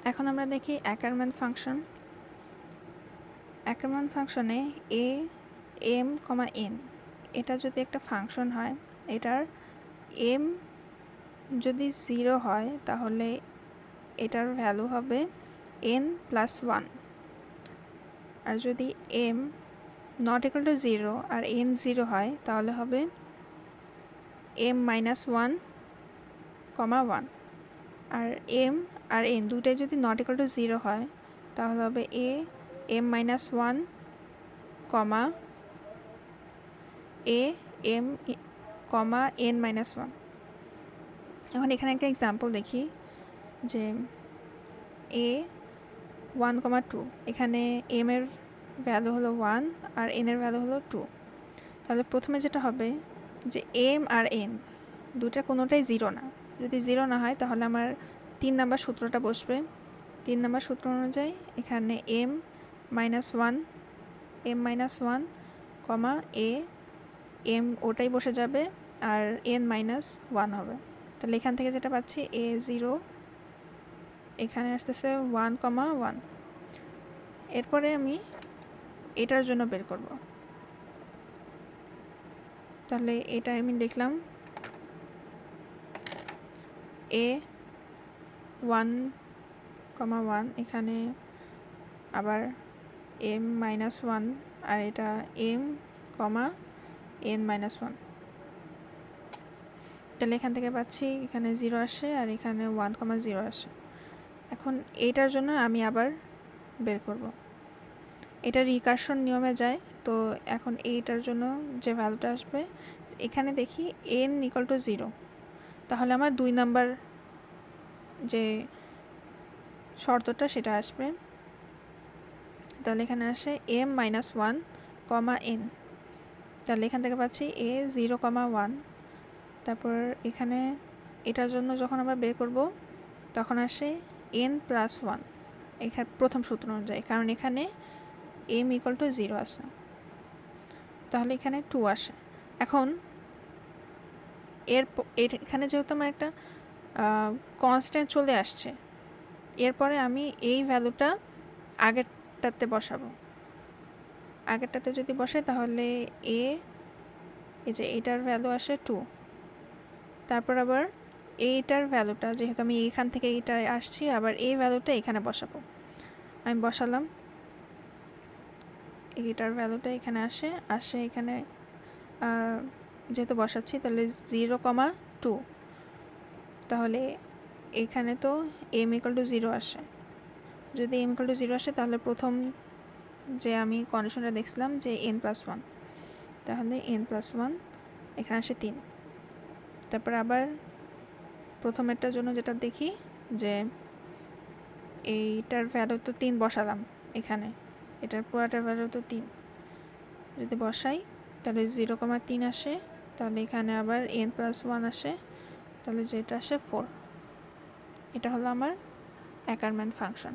এখন আমরা দেখি অ্যাকারম্যান ফাংশন। অ্যাকারম্যান ফাংশনে এ এম কমা এন এটা যদি একটা ফাংশন হয়, এটার এম যদি 0 হয় তাহলে এটার ভ্যালু হবে n প্লাস 1, আর যদি m নট ইকুয়াল টু 0 আর n 0 হয় তাহলে হবে m মাইনাস 1 কমা 1, আর m আর n দুটাই যদি নট ইকুয়াল টু 0 হয় তাহলে হবে a m minus 1 comma a m comma n minus 1। এখন এখানে একটা এক্সাম্পল দেখি যে a 1 কমা 2, এখানে m এর ভ্যালু হলো 1 আর n এর ভ্যালু হলো 2। তাহলে প্রথমে যেটা হবে যে m আর n দুটার কোনোটাই 0 না। যদি 0 না হয় তাহলে আমার 3 নাম্বার সূত্রটা বসবে। 3 নাম্বার সূত্র অনুযায়ী এখানে m minus 1 comma a m ওটাই বসে যাবে আর n মাইনাস 1 হবে। তাহলে এখান থেকে যেটা পাচ্ছি a 0, এখানে আসতেছে 1 কমা 1। এরপরে আমি এটার জন্য বের করব। তাহলে এটা আমি লিখলাম a 1 কমা 1, এখানে আবার m মাইনাস 1 আর এটা m কমা n মাইনাস 1। তাহলে এখান থেকে পাচ্ছি এখানে 0 আসে আর এখানে 1 কমা 0 আসে। এখন এইটার জন্য আমি আবার বের করব। এটা রিকারশন নিয়মে যায়। তো এখন এইটার জন্য যে ভ্যালুটা আসবে, এখানে দেখি n ইকুয়াল টু 0, তাহলে আমার 2 নাম্বার যে শর্তটা সেটা আসবে। তাহলে এখানে আসে m মাইনাস 1 কমা n। তাহলে এখান থেকে পাচ্ছি a 0 কমা 1। তারপর এখানে এটার জন্য যখন আমরা বের করব তখন আসে n প্লাস 1, এখানে প্রথম সূত্র অনুযায়ী, কারণ এখানে m ইকুয়াল টু 0 আছে। তাহলে এখানে 2 আসে। এখন এখানে যেহেতু আমার একটা কনস্ট্যান্ট চলে আসছে, এরপরে আমি এই ভ্যালুটা আগেরটাতে বসাবো। আগেরটাতে যদি বসাই তাহলে এই যে এটার ভ্যালু আসে 2। তারপর আবার এইটার ভ্যালুটা, যেহেতু আমি এইখান থেকে এইটা আসছি, আবার এই ভ্যালুটা এখানে বসাবো। আমি বসালাম, এইটার ভ্যালুটা এখানে আসে এখানে যেহেতু বসাচ্ছি তাহলে 0,2। তাহলে এখানে তো m ইকুয়াল টু 0 আসে। যদি m ইকুয়াল টু 0 আসে তাহলে প্রথম যে আমি কন্ডিশনটা দেখছিলাম যে n প্লাস 1, তাহলে n প্লাস 1 এখানে আসে 3। তারপর আবার প্রথমেরটার জন্য যেটা দেখি যে এইটার ভ্যালু তো 3 বসালাম এখানে, এটার পুরাটার ভ্যালু তো 3, যদি বসাই তাহলে 0,3 আসে। তাহলে এখানে আবার n প্লাস 1 আসে, তাহলে যেটা আসে 4। এটা হলো আমার অ্যাকারম্যান ফাংশন।